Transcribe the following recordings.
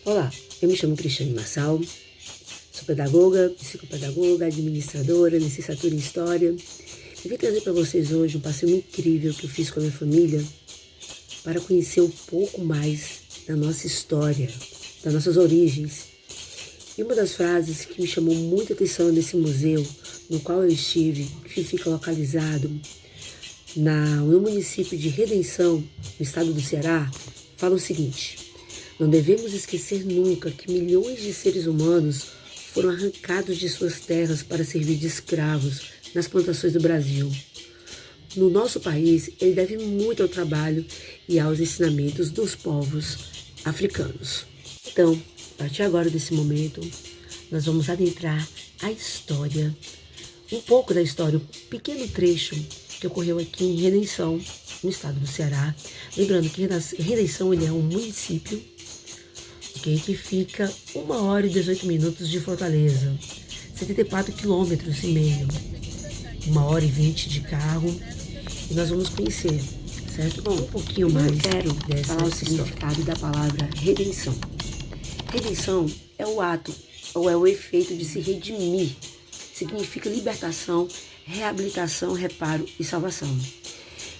Olá, eu me chamo Cristiane Marçal, sou pedagoga, psicopedagoga, administradora, licenciatura em História. Eu vim trazer para vocês hoje um passeio incrível que eu fiz com a minha família para conhecer um pouco mais da nossa história, das nossas origens. E uma das frases que me chamou muita atenção nesse museu, no qual eu estive, que fica localizado no município de Redenção, no estado do Ceará, fala o seguinte: não devemos esquecer nunca que milhões de seres humanos foram arrancados de suas terras para servir de escravos nas plantações do Brasil. No nosso país, ele deve muito ao trabalho e aos ensinamentos dos povos africanos. Então, a partir agora desse momento, nós vamos adentrar a história, um pouco da história, um pequeno trecho que ocorreu aqui em Redenção, no estado do Ceará. Lembrando que Redenção ele é um município que fica 1h e 18 minutos de Fortaleza, 74,5 quilômetros, 1h e 20 de carro, e nós vamos conhecer, certo? Bom, um pouquinho mais falar o significado da palavra redenção. Redenção é o ato, ou é o efeito de se redimir, significa libertação, reabilitação, reparo e salvação.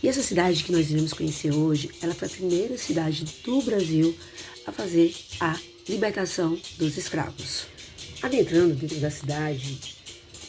E essa cidade que nós iremos conhecer hoje, ela foi a primeira cidade do Brasil a fazer a libertação dos escravos. Adentrando dentro da cidade,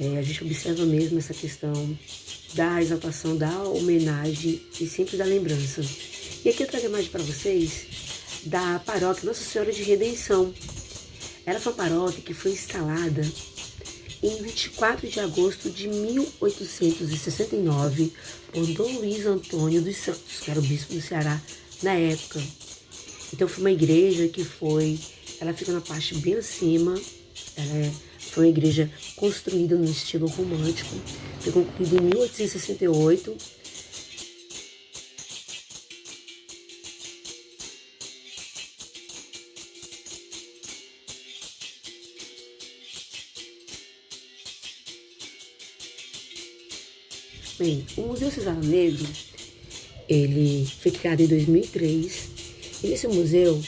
a gente observa mesmo essa questão da exaltação, da homenagem e sempre da lembrança. E aqui eu trago a imagem para vocês da paróquia Nossa Senhora de Redenção. Ela foi uma paróquia que foi instalada em 24 de agosto de 1869 por Dom Luiz Antônio dos Santos, que era o bispo do Ceará na época. Então foi uma igreja que ela fica na parte bem acima, foi uma igreja construída no estilo romântico, foi concluída em 1868. Bem, o Museu Cisal Negro, ele foi criado em 2003. E esse museu,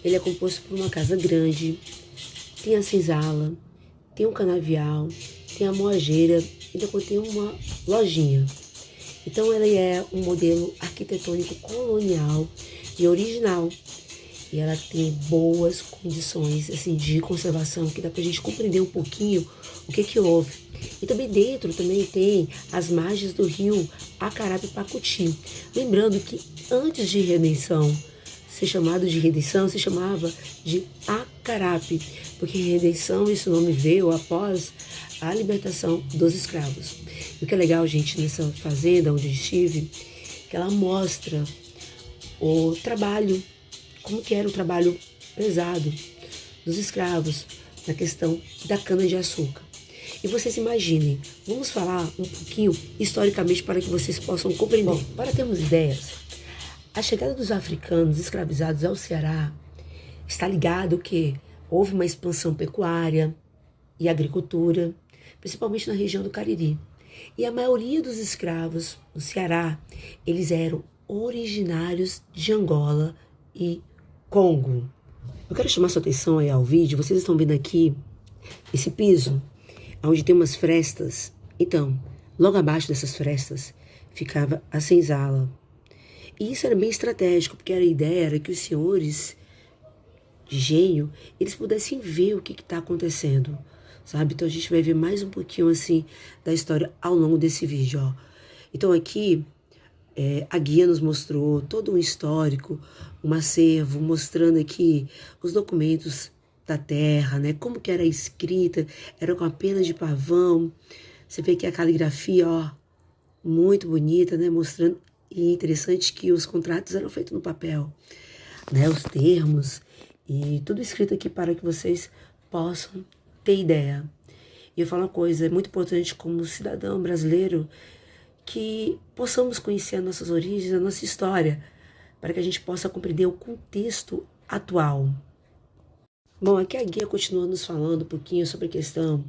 ele é composto por uma casa grande, tem a senzala, tem um canavial, tem a moageira e depois tem uma lojinha. Então ele é um modelo arquitetônico colonial e original. E ela tem boas condições assim, de conservação, que dá pra gente compreender um pouquinho o que houve. E também dentro tem as margens do rio Acarape-Pacuti. Lembrando que antes de Redenção ser chamado de Redenção, se chamava de Acarape, porque Redenção, esse nome veio após a libertação dos escravos. E o que é legal, gente, nessa fazenda onde eu estive, que ela mostra o trabalho, como que era o trabalho pesado dos escravos na questão da cana-de-açúcar. E vocês imaginem, vamos falar um pouquinho historicamente para que vocês possam compreender. Bom, para termos ideias, a chegada dos africanos escravizados ao Ceará está ligado que houve uma expansão pecuária e agricultura, principalmente na região do Cariri. E a maioria dos escravos no Ceará, eles eram originários de Angola e Congo. Eu quero chamar sua atenção aí ao vídeo. Vocês estão vendo aqui esse piso, onde tem umas frestas. Então, logo abaixo dessas frestas ficava a senzala. E isso era bem estratégico, porque a ideia era que os senhores de engenho, eles pudessem ver o que está acontecendo, sabe? Então a gente vai ver mais um pouquinho assim da história ao longo desse vídeo, ó. Então aqui a guia nos mostrou todo um histórico, um acervo, mostrando aqui os documentos da terra, né? Como que era a escrita, era com a pena de pavão. Você vê que a caligrafia, ó, muito bonita, né? Mostrando. E interessante que os contratos eram feitos no papel, né? Os termos e tudo escrito aqui para que vocês possam ter ideia. E eu falo uma coisa, é muito importante como cidadão brasileiro que possamos conhecer as nossas origens, a nossa história, para que a gente possa compreender o contexto atual. Bom, aqui a guia continua nos falando um pouquinho sobre a questão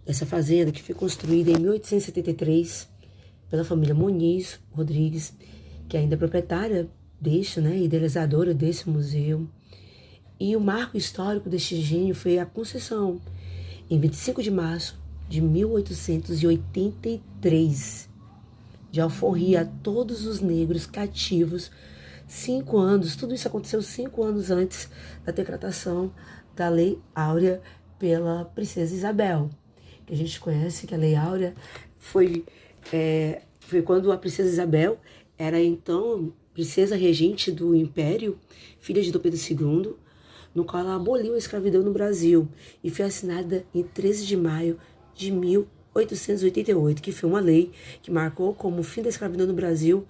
dessa fazenda que foi construída em 1873 pela família Muniz Rodrigues, que ainda é proprietária deste, né, idealizadora desse museu. E o marco histórico deste gênio foi a concessão, em 25 de março de 1883, de alforria a todos os negros cativos, 5 anos, tudo isso aconteceu 5 anos antes da decretação da Lei Áurea pela Princesa Isabel, que a gente conhece que a Lei Áurea foi quando a Princesa Isabel era então princesa regente do Império, filha de Dom Pedro II, no qual ela aboliu a escravidão no Brasil e foi assinada em 13 de maio de 1888, que foi uma lei que marcou como o fim da escravidão no Brasil,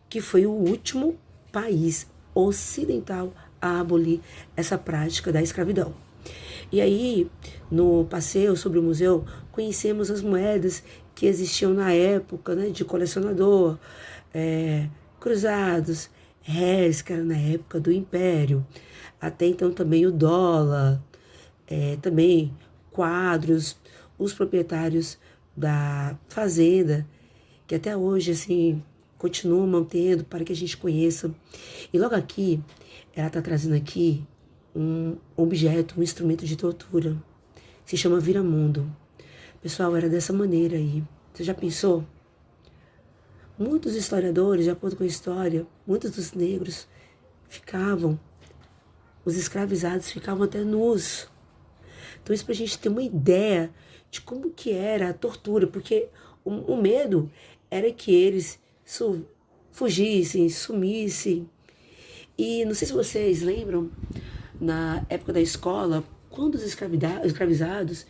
que foi o último país ocidental a abolir essa prática da escravidão. E aí, no passeio sobre o museu, conhecemos as moedas que existiam na época, né, de colecionador, cruzados, réis, que era na época do Império, até então também o dólar, também quadros, os proprietários da fazenda, que até hoje, assim, continuam mantendo para que a gente conheça. E logo aqui, ela está trazendo aqui um objeto, um instrumento de tortura. Se chama viramundo. Pessoal, era dessa maneira aí. Você já pensou? Muitos historiadores, de acordo com a história, muitos dos negros os escravizados ficavam até nus. Então isso pra gente ter uma ideia de como que era a tortura, porque o medo era que eles fugissem, sumissem. E não sei se vocês lembram, na época da escola, quando os escravizados,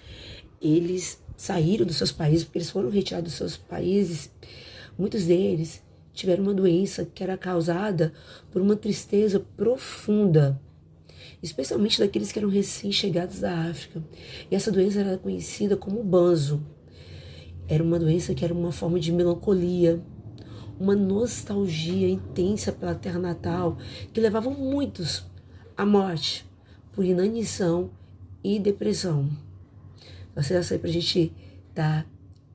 eles saíram dos seus países, porque eles foram retirados dos seus países, muitos deles tiveram uma doença que era causada por uma tristeza profunda, especialmente daqueles que eram recém-chegados da África. E essa doença era conhecida como banzo. Era uma doença que era uma forma de melancolia, uma nostalgia intensa pela terra natal, que levavam muitos à morte por inanição e depressão. Essa aí pra gente estar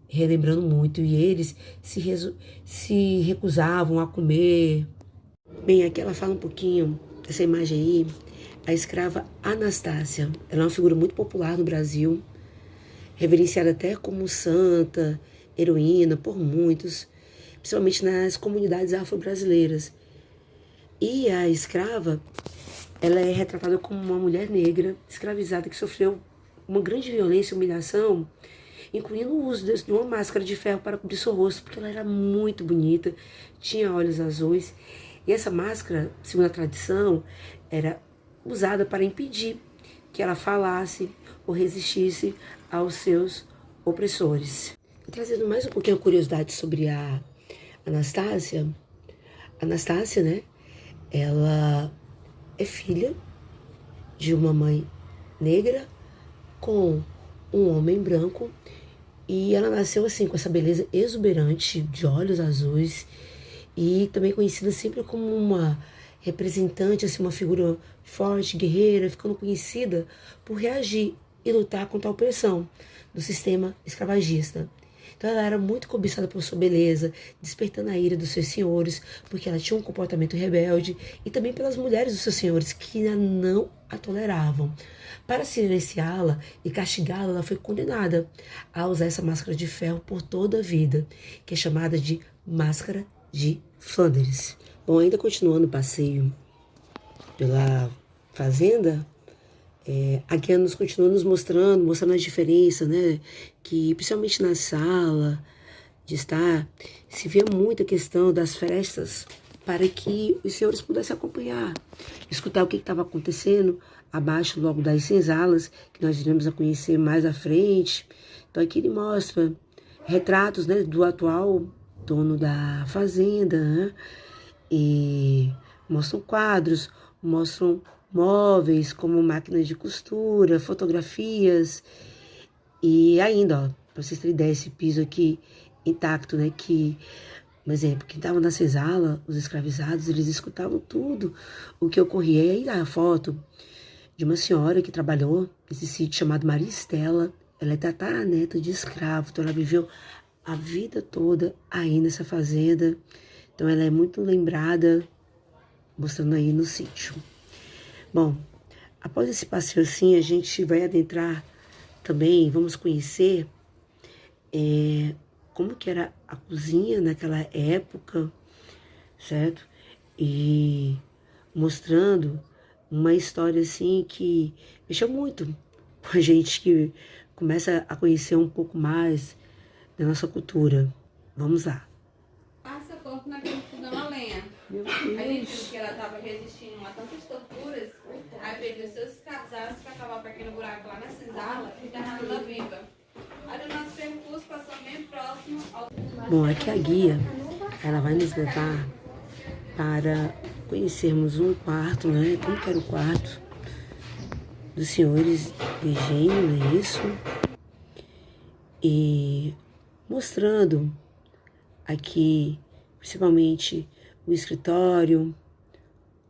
relembrando muito. E eles se recusavam a comer. Bem, aqui ela fala um pouquinho dessa imagem aí. A escrava Anastácia. Ela é uma figura muito popular no Brasil, reverenciada até como santa, heroína por muitos, principalmente nas comunidades afro-brasileiras. E a escrava, ela é retratada como uma mulher negra, escravizada, que sofreu uma grande violência e humilhação, incluindo o uso de uma máscara de ferro para cobrir seu rosto, porque ela era muito bonita, tinha olhos azuis. E essa máscara, segundo a tradição, era usada para impedir que ela falasse ou resistisse aos seus opressores. Trazendo mais um pouquinho a curiosidade sobre a Anastácia. Anastácia, né? Ela é filha de uma mãe negra com um homem branco, e ela nasceu assim, com essa beleza exuberante, de olhos azuis, e também conhecida sempre como uma representante, assim, uma figura forte, guerreira, ficando conhecida por reagir e lutar contra a opressão do sistema escravagista. Então ela era muito cobiçada por sua beleza, despertando a ira dos seus senhores, porque ela tinha um comportamento rebelde, e também pelas mulheres dos seus senhores, que não a toleravam. Para silenciá-la e castigá-la, ela foi condenada a usar essa máscara de ferro por toda a vida, que é chamada de máscara de Flandres. Bom, ainda continuando o passeio pela fazenda, aqui ela continua nos mostrando a diferença, né? Que principalmente na sala de estar, se via muito a questão das festas para que os senhores pudessem acompanhar, escutar o que estava acontecendo abaixo logo das senzalas, que nós iremos a conhecer mais à frente. Então aqui ele mostra retratos, né, do atual dono da fazenda, né? E mostram quadros, mostram móveis como máquinas de costura, fotografias. E ainda, ó, para vocês terem ideia, esse piso aqui intacto, né, que, por exemplo, quem estava na senzala, os escravizados, eles escutavam tudo o que ocorria. E aí a foto de uma senhora que trabalhou nesse sítio chamado Maria Estela. Ela é tataraneta de escravo, então ela viveu a vida toda aí nessa fazenda. Então ela é muito lembrada, mostrando aí no sítio. Bom, Após esse passeio assim, a gente vai adentrar também, vamos conhecer como que era a cozinha naquela época, certo? E mostrando uma história assim que mexeu muito com a gente, que começa a conhecer um pouco mais da nossa cultura. Vamos lá. Passa corpo naquele fogão a lenha. Meu Aí ele Deus. viu que ela estava resistindo a tantas torturas, aí perdeu seus casais para acabar para aquele buraco lá na senzala e enterrando ela viva. Aí o nosso percurso passou bem próximo ao... Bom, aqui a guia, ela vai nos levar para conhecermos um quarto, né? Como que era o quarto dos senhores de engenho, não é isso? E mostrando aqui, principalmente, o escritório,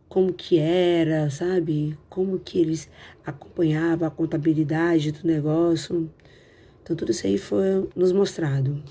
como que era, sabe? Como que eles acompanhavam a contabilidade do negócio. Então, tudo isso aí foi nos mostrado.